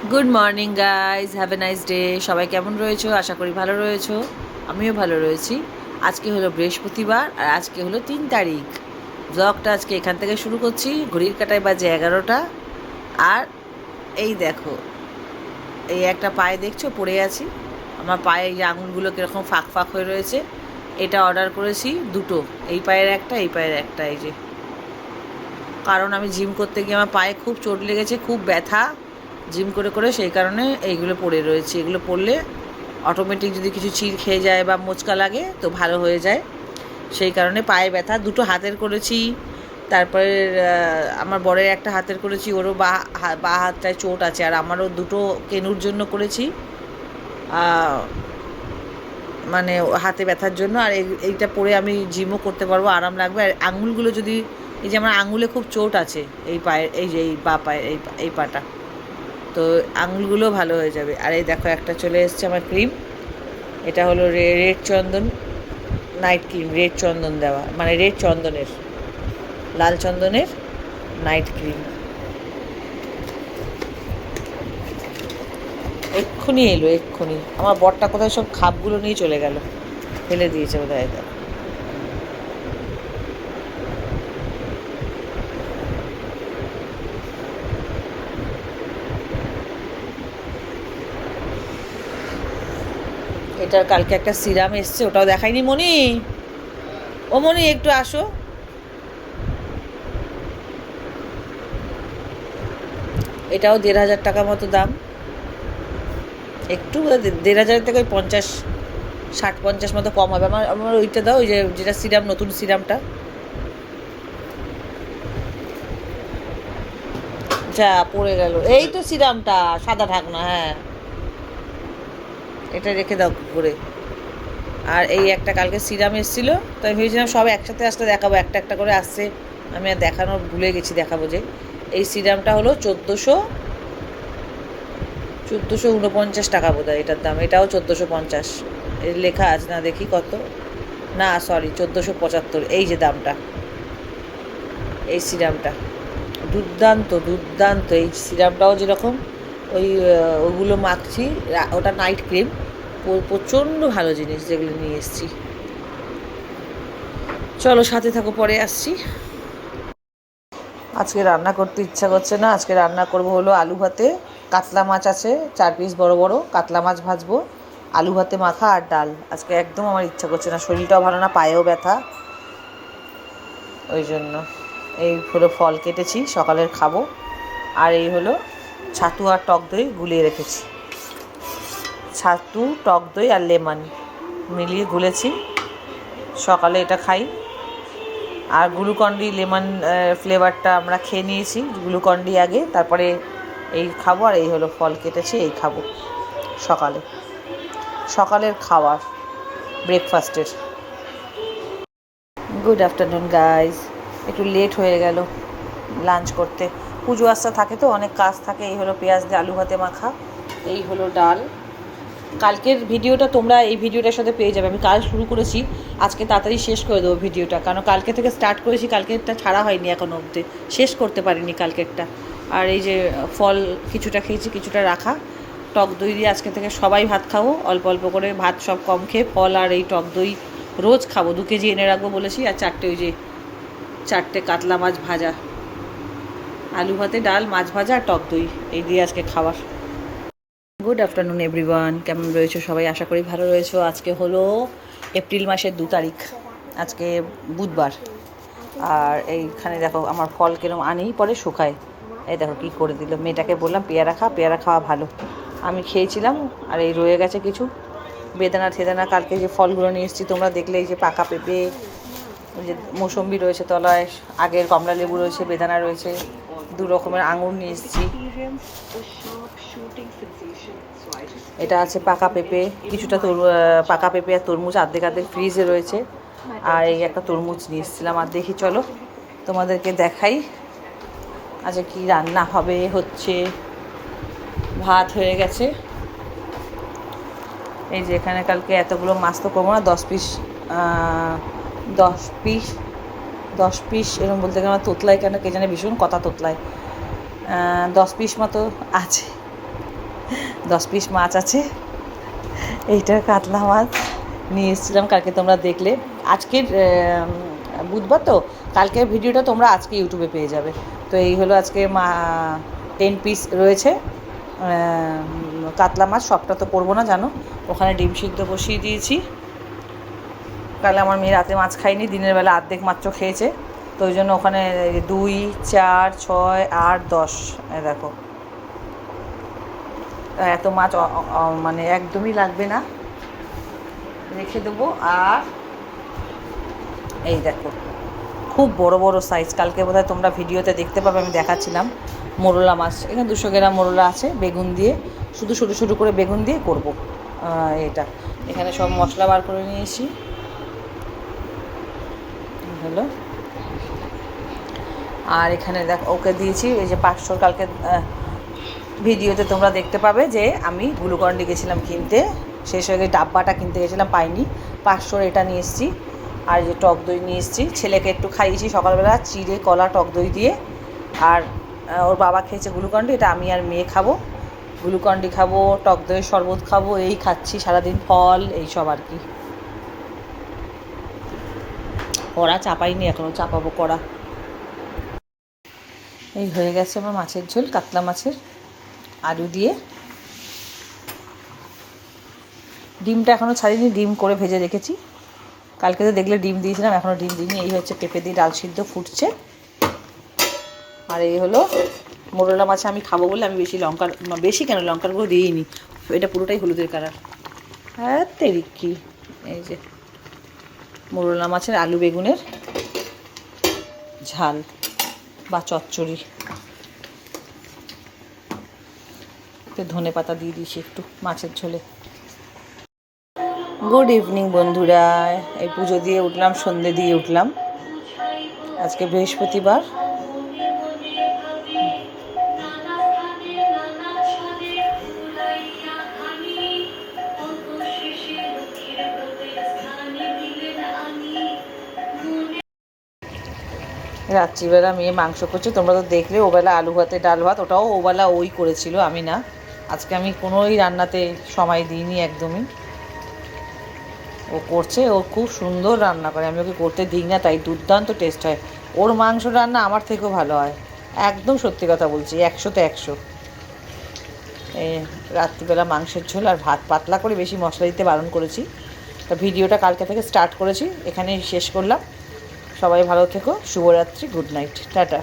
Good morning guys, have a nice day. সবাই কেমন রয়েছো? আশা করি ভালো রয়েছো। আমিও ভালো রয়েছি। আজকে হলো বৃহস্পতিবার আর আজকে হলো 3 তারিখ। ব্লগটা আজকে এখান থেকে শুরু করছি। ঘড়ির কাঁটায় বাজে 11টা। আর এই দেখো, এই একটা পায়ে দেখছো পড়ে আছি। আমার পায়ে এই যে আঙুলগুলো কীরকম ফাঁক ফাঁক হয়ে রয়েছে। এটা অর্ডার করেছি দুটো, এই পায়ের একটা, এই পায়ের একটা। এই যে, কারণ আমি জিম করতে গিয়ে আমার পায়ে খুব চোট লেগেছে, খুব ব্যথা জিম করে করে, সেই কারণে এইগুলো পড়ে রয়েছে। এগুলো পড়লে অটোমেটিক যদি কিছু চিড় খেয়ে যায় বা মোচকা লাগে তো ভালো হয়ে যায়। সেই কারণে পায়ে ব্যথা। দুটো হাতের করেছি, তারপরে আমার বরের একটা হাতের করেছি, ওরও বা হাতটায় চোট আছে, আর আমারও দুটো কেনুর জন্য করেছি, মানে হাতে ব্যথার জন্য। আর এইটা পরে আমি জিমও করতে পারবো, আরাম লাগবে। আর আঙুলগুলো যদি, এই যে আমার আঙুলে খুব চোট আছে এই পায়ের, এই যে এই বা পায়ের এই পাটা, তো আঙুলগুলো ভালো হয়ে যাবে। আর এই দেখো একটা চলে এসছে আমার ক্রিম। এটা হলো রেড চন্দন নাইট ক্রিম, রেড চন্দন দেওয়া, মানে রেড চন্দনের, লাল চন্দনের নাইট ক্রিম। এক্ষুনি এলো, এক্ষুনি। আমার বরটা কোথায় সব খাপগুলো নিয়ে চলে গেল, ফেলে দিয়েছে বোধহয়। এটার কালকে একটা সিরাম এসছে, ওটাও দেখাইনি। মনি, ও মনি একটু আসো। এটাও 1,500 টাকা মতো দাম। একটু 1,500 থেকে ওই 50, 60, 50 মতো কম হবে। আমার আমার ওইটা দাও, ওই যে যেটা সিরাম, নতুন সিরামটা। যা পড়ে গেল, এই তো সিরামটা, সাদা ঢাকনা। হ্যাঁ, এটা রেখে দাও করে। আর এই একটা কালকে সিরাম এসেছিলো, তো আমি ভেবেছিলাম সব একসাথে আসতে দেখাবো, একটা একটা করে আসছে। আমি আর দেখানো ভুলে গেছি, দেখাবো যে এই সিরামটা হলো 1449 টাকা বোধ হয় এটার দাম। এটাও 1450, এর লেখা আছে না, দেখি কত। না সরি, 1475, এই যে দামটা। এই সিরামটা দুর্দান্ত দুর্দান্ত। এই সিরামটাও যেরকম, ওই ওগুলো মাখছি, ওটা নাইট ক্রিম, প্রচণ্ড ভালো জিনিস যেগুলো নিয়ে এসেছি। চলো সাথে থাকো, পরে আসছি। আজকে রান্না করতে ইচ্ছা করছে না। আজকে রান্না করব হলো আলু ভাতে, কাতলা মাছ আছে 4 পিস বড় বড়, কাতলা মাছ ভাজবো, আলু ভাতে মাখা আর ডাল। আজকে একদম আমার ইচ্ছা করছে না, শরীরটাও ভালো না, পায়েও ব্যথা, ওই জন্য। এই হলো ফল কেটেছি, সকালের খাবো। আর এই হলো ছাতু আর টক দই গুলিয়ে রেখেছি। ছাতু, টক দই আর লেমন মিলিয়ে গুলেছি, সকালে এটা খাই। আর গ্লুকন্ডি লেমন ফ্লেভারটা আমরা খেয়ে নিয়েছি, গ্লুকন্ডি আগে, তারপরে এই খাবো। আর এই হলো ফল কেটেছি, এই খাবো সকালে, সকালের খাবার, ব্রেকফাস্টের। Good afternoon guys. একটু লেট হয়ে গেল লাঞ্চ করতে, পুজো আস্তা থাকে তো, অনেক কাজ থাকে। এই হলো পেঁয়াজ দিয়ে আলু ভাতে মাখা, এই হলো ডাল। কালকের ভিডিওটা তোমরা এই ভিডিওটার সাথে পেয়ে যাবে। আমি কাল শুরু করেছি, আজকে তাড়াতাড়ি শেষ করে দেবো ভিডিওটা, কারণ কালকে থেকে স্টার্ট করেছি, কালকেরটা ছাড়া হয়নি এখনও অবধি, শেষ করতে পারিনি কালকেরটা। আর এই যে ফল কিছুটা খেয়েছি, কিছুটা রাখা, টক দই দিয়ে আজকে থেকে সবাই ভাত খাবো, অল্প অল্প করে ভাত, সব কম খেয়ে ফল আর এই টক দই রোজ খাবো। 2 কেজি এনে রাখবো বলেছি। আর 4টে, ওই যে 4টে কাতলা মাছ ভাজা, আলু ভাতে ডাল, মাছ ভাজা আর টক দই, এই দিয়ে আজকে খাবার। গুড আফটারনুন এভরিওয়ান, কেমন রয়েছো সবাই? আশা করি ভালো রয়েছো। আজকে হলো এপ্রিল মাসের 2 তারিখ, আজকে বুধবার। আর এইখানে দেখো আমার ফল কিরম আনি পরে শুকায়। এই দেখো কী করে দিল। মেয়েটাকে বললাম পেয়ারা খা, পেয়ারা খাওয়া ভালো। আমি খেয়েছিলাম, আর এই রয়ে গেছে কিছু বেদানা ঠেদানা। কালকে যে ফলগুলো নিয়ে এসেছি তোমরা দেখলে, এই যে পাকা পেঁপে, ওই যে মৌসম্বি রয়েছে তলায়, আগের কমলা লেবু রয়েছে, বেদানা রয়েছে, 2 রকমের আঙুর নিয়ে এসেছি। এটা আছে পাকা পেঁপে, কিছুটা পাকা পেঁপে আর তরমুজ আর্ধেক আর্ধেক ফ্রিজে রয়েছে। আর এই একটা তরমুজ নিয়ে এসেছিলাম। আর দেখি চলো তোমাদেরকে দেখাই আজকে কি রান্না হবে। হচ্ছে ভাত হয়ে গেছে, এই যে এখানে কালকে এতগুলো মাছ তো করবো না, 10 পিস, 10 পিস, 10 পিস এরকম বলতে গেলে আমার তোতলায় কেন কে জানে, ভীষণ কথা তোতলায়। 10 পিস মতো আছে, 10 পিস মাছ আছে। এইটা কাতলা মাছ নিয়ে এসেছিলাম, কালকে তোমরা দেখলে। আজকের বুধবার তো, কালকের ভিডিওটা তোমরা আজকে ইউটিউবে পেয়ে যাবে। তো এই হলো আজকে 10 পিস রয়েছে কাতলা মাছ। সবটা তো করবো না জানো। ওখানে ডিম সিদ্ধ বসিয়ে দিয়েছি। কাল আমার মেয়ে রাতে মাছ খায়নি, দিনের বেলা অর্ধেক মাত্র খেয়েছে। তো ওই জন্য ওখানে 2, 4, 6, 8, 10 দেখো, এত মাছ মানে একদমই লাগবে না, রেখে দেবো। আর এই দেখো, খুব বড় বড় সাইজ। কালকে বোধহয় তোমরা ভিডিওতে দেখতে পাবে, আমি দেখাচ্ছিলাম মোরলা মাছ। এখানে 200 গ্রাম মোরলা আছে, বেগুন দিয়ে, শুধু ছোটো ছোটো করে বেগুন দিয়ে করব এটা। এখানে সব মশলা বার করে নিয়েছি হলো। আর এখানে দেখ ওকে দিয়েছি এই যে 500, কালকে ভিডিওতে তোমরা দেখতে পাবে যে আমি গ্লুকন-ডি গেছিলাম কিনতে, শেষ হয়ে গিয়ে ডাব্বাটা কিনতে গেছিলাম, পাইনি। 500 এটা নিয়ে এসেছি। আর যে টক দই নিয়ে এসেছি, ছেলেকে একটু খাইয়েছি সকালবেলা চিড়ে কলা টক দই দিয়ে। আর ওর বাবা খেয়েছে গ্লুকন-ডি, এটা আমি আর মেয়ে খাবো। গ্লুকন-ডি খাবো, টক দইয়ের শরবত খাবো, এই খাচ্ছি সারাদিন, ফল এইসব আর কি। কড়া চাপাইনি এখনও, চাপাবো কড়া। এই হয়ে গেছে আমার মাছের ঝোল, কাতলা মাছের আলু দিয়ে। ডিমটা এখনও ছাড়িনি, ডিম করে ভেজে রেখেছি। কালকে তো দেখলে ডিম দিয়েছিলাম, এখনও ডিম দিইনি। এই হচ্ছে পেঁপে দিয়ে ডাল সিদ্ধ ফুটছে। আর এই হলো মোরলা মাছ, আমি খাবো বলে আমি বেশি কেন লঙ্কার গুঁড়ো দিইনি, এটা পুরোটাই হলুদের কালার। হ্যাঁ তেরিকি, এই যে মোরলা মাছের আলু বেগুনের ঝাল বা চচ্চড়ি। ধনে পাতা দিয়ে দিয়েছি একটু মাছের ঝোলে। গুড ইভিনিং বন্ধুরা, এই পুজো দিয়ে উঠলাম, সন্ধে দিয়ে উঠলাম। আজকে বৃহস্পতিবার। রাত্রিবেলা মেয়ে মাংস করছে, তোমরা তো দেখলে। ওবেলা আলু ভাতে ডাল ভাত, ওটাও ওবেলা ওই করেছিল, আমি না। আজকে আমি কোনোই রান্নাতে সময় দিইনি একদমই। ও করছে, ও খুব সুন্দর রান্না করে, আমি ওকে করতে দিই না, তাই দুর্দান্ত টেস্ট হয় ওর মাংস রান্না, আমার থেকেও ভালো হয়। একদম সত্যি কথা বলছি, 100-তে 100। এই রাত্রিবেলা মাংসের ঝোল আর ভাত, পাতলা করে, বেশি মশলা দিতে বারণ করেছি। তা ভিডিওটা কালকে থেকে স্টার্ট করেছি, এখানেই শেষ করলাম। সবাই ভালো থেকো, শুভরাত্রি, গুড নাইট, টাটা।